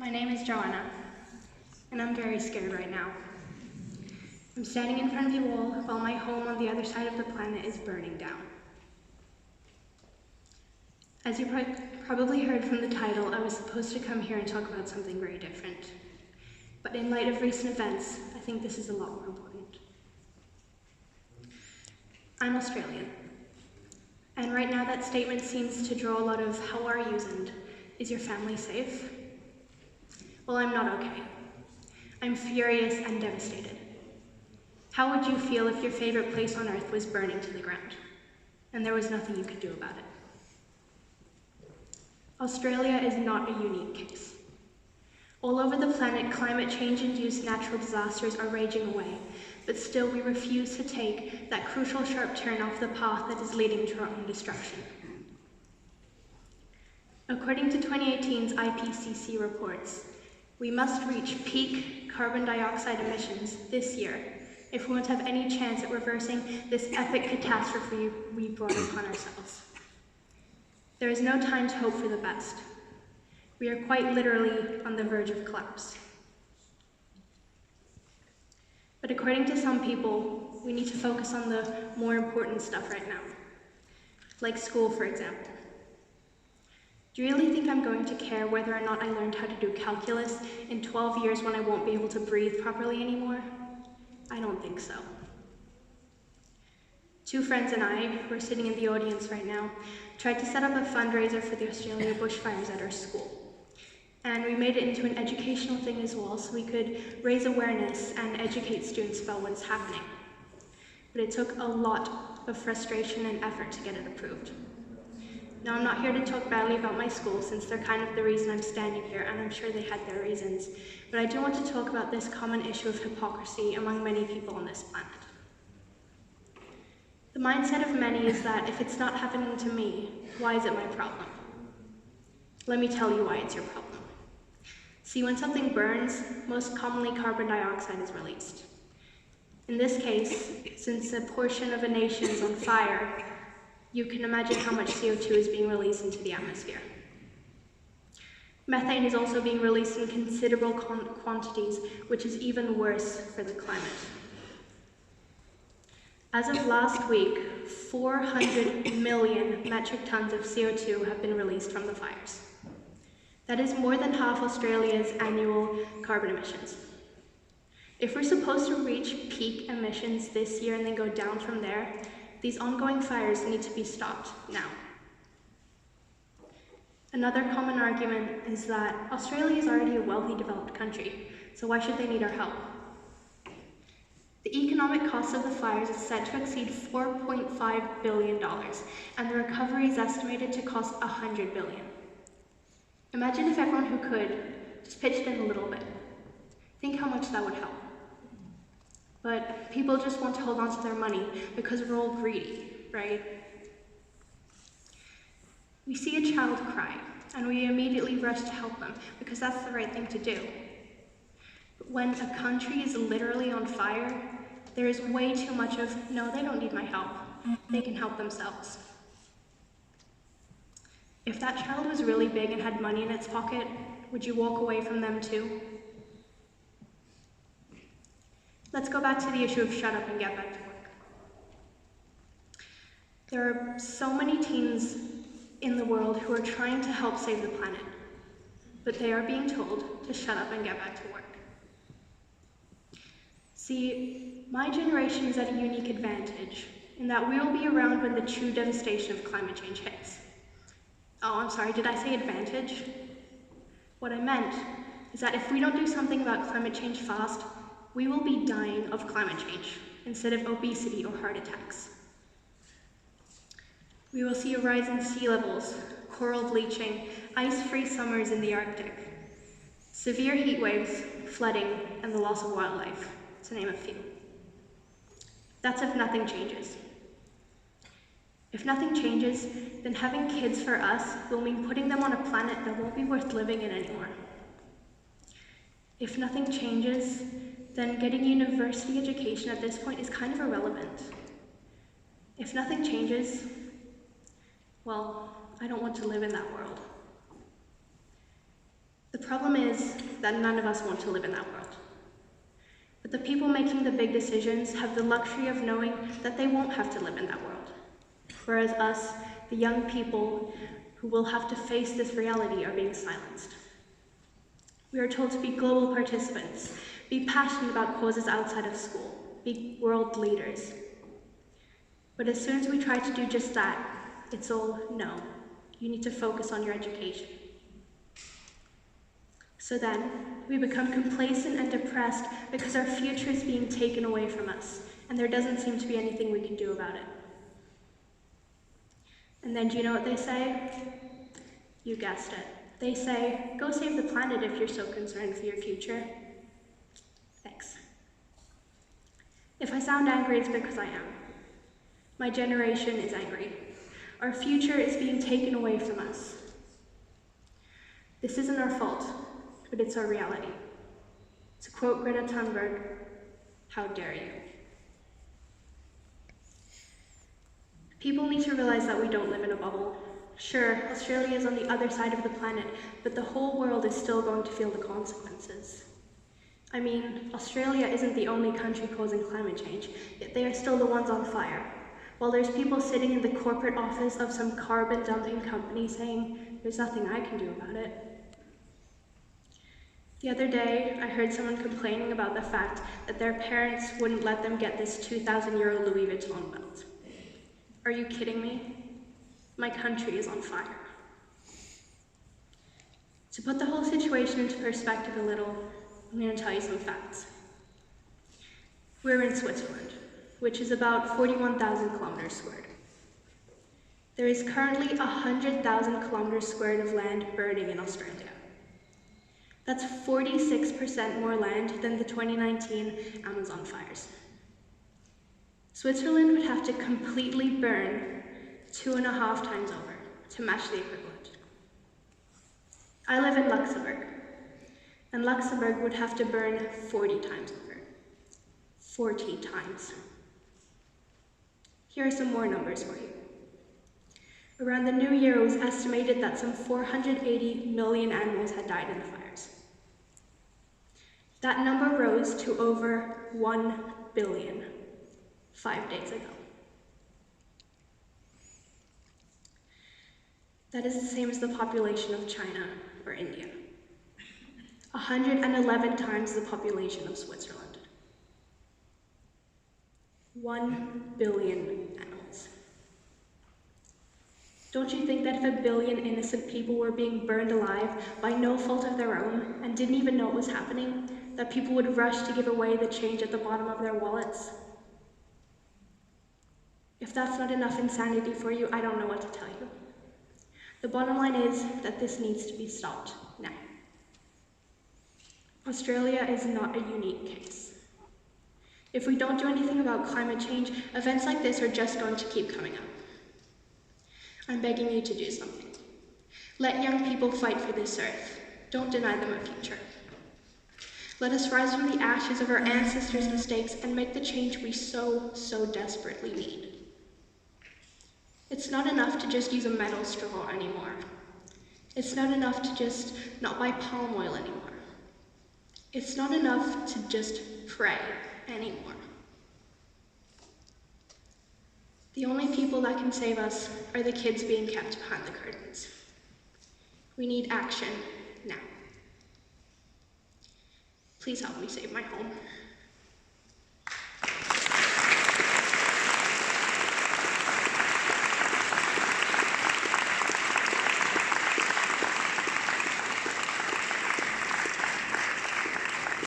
My name is Joanna, and I'm very scared right now. I'm standing in front of you all while my home on the other side of the planet is burning down. As you probably heard from the title, I was supposed to come here and talk about something very different. But in light of recent events, I think this is a lot more important. I'm Australian. And right now that statement seems to draw a lot of "how are yous" and "is your family safe?" Well, I'm not okay. I'm furious and devastated. How would you feel if your favorite place on earth was burning to the ground and there was nothing you could do about it? Australia is not a unique case. All over the planet, climate change-induced natural disasters are raging away, but still we refuse to take that crucial sharp turn off the path that is leading to our own destruction. According to 2018's IPCC reports, we must reach peak carbon dioxide emissions this year if we want to have any chance at reversing this epic catastrophe we brought upon ourselves. There is no time to hope for the best. We are quite literally on the verge of collapse. But according to some people, we need to focus on the more important stuff right now, like school, for example. Do you really think I'm going to care whether or not I learned how to do calculus in 12 years when I won't be able to breathe properly anymore? I don't think so. Two friends and I, who are sitting in the audience right now, tried to set up a fundraiser for the Australia bushfires at our school. And we made it into an educational thing as well, so we could raise awareness and educate students about what's happening. But it took a lot of frustration and effort to get it approved. Now, I'm not here to talk badly about my school, since they're kind of the reason I'm standing here, and I'm sure they had their reasons. But I do want to talk about this common issue of hypocrisy among many people on this planet. The mindset of many is that if it's not happening to me, why is it my problem? Let me tell you why it's your problem. See, when something burns, most commonly carbon dioxide is released. In this case, since a portion of a nation is on fire, you can imagine how much CO2 is being released into the atmosphere. Methane is also being released in considerable quantities, which is even worse for the climate. As of last week, 400 million metric tons of CO2 have been released from the fires. That is more than half Australia's annual carbon emissions. If we're supposed to reach peak emissions this year and then go down from there, these ongoing fires need to be stopped now. Another common argument is that Australia is already a wealthy, developed country, so why should they need our help? The economic cost of the fires is set to exceed $4.5 billion, and the recovery is estimated to cost $100 billion. Imagine if everyone who could just pitched in a little bit. Think how much that would help. But people just want to hold on to their money because we're all greedy, right? We see a child cry, and we immediately rush to help them because that's the right thing to do. But when a country is literally on fire, there is way too much of, no, they don't need my help. They can help themselves. If that child was really big and had money in its pocket, would you walk away from them too? Let's go back to the issue of shut up and get back to work. There are so many teens in the world who are trying to help save the planet, but they are being told to shut up and get back to work. See, my generation is at a unique advantage in that we will be around when the true devastation of climate change hits. Oh, I'm sorry, did I say advantage? What I meant is that if we don't do something about climate change fast, we will be dying of climate change instead of obesity or heart attacks. We will see a rise in sea levels, coral bleaching, ice-free summers in the Arctic, severe heat waves, flooding, and the loss of wildlife, to name a few. That's if nothing changes. If nothing changes, then having kids for us will mean putting them on a planet that won't be worth living in anymore. If nothing changes, then getting university education at this point is kind of irrelevant. If nothing changes, well, I don't want to live in that world. The problem is that none of us want to live in that world. But the people making the big decisions have the luxury of knowing that they won't have to live in that world. Whereas us, the young people who will have to face this reality, are being silenced. We are told to be global participants, be passionate about causes outside of school, be world leaders. But as soon as we try to do just that, it's all no. You need to focus on your education. So then, we become complacent and depressed because our future is being taken away from us, and there doesn't seem to be anything we can do about it. And then do you know what they say? You guessed it. They say, go save the planet if you're so concerned for your future. Thanks. If I sound angry, it's because I am. My generation is angry. Our future is being taken away from us. This isn't our fault, but it's our reality. To quote Greta Thunberg, how dare you? People need to realize that we don't live in a bubble. Sure, Australia is on the other side of the planet, but the whole world is still going to feel the consequences. I mean, Australia isn't the only country causing climate change, yet they are still the ones on fire. While there's people sitting in the corporate office of some carbon dumping company saying, there's nothing I can do about it. The other day, I heard someone complaining about the fact that their parents wouldn't let them get this 2,000 euro Louis Vuitton belt. Are you kidding me? My country is on fire. To put the whole situation into perspective a little, I'm going to tell you some facts. We're in Switzerland, which is about 41,000 kilometers squared. There is currently 100,000 kilometers squared of land burning in Australia. That's 46% more land than the 2019 Amazon fires. Switzerland would have to completely burn 2.5 times over to match the equivalent. I live in Luxembourg, and Luxembourg would have to burn 40 times over. 40 times. Here are some more numbers for you. Around the new year, it was estimated that some 480 million animals had died in the fires. That number rose to over 1 billion 5 days ago. That is the same as the population of China or India. 111 times the population of Switzerland. 1 billion animals. Don't you think that if 1 billion innocent people were being burned alive by no fault of their own and didn't even know what was happening, that people would rush to give away the change at the bottom of their wallets? If that's not enough insanity for you, I don't know what to tell you. The bottom line is that this needs to be stopped now. Australia is not a unique case. If we don't do anything about climate change, events like this are just going to keep coming up. I'm begging you to do something. Let young people fight for this earth. Don't deny them a future. Let us rise from the ashes of our ancestors' mistakes and make the change we so desperately need. It's not enough to just use a metal straw anymore. It's not enough to just not buy palm oil anymore. It's not enough to just pray anymore. The only people that can save us are the kids being kept behind the curtains. We need action now. Please help me save my home.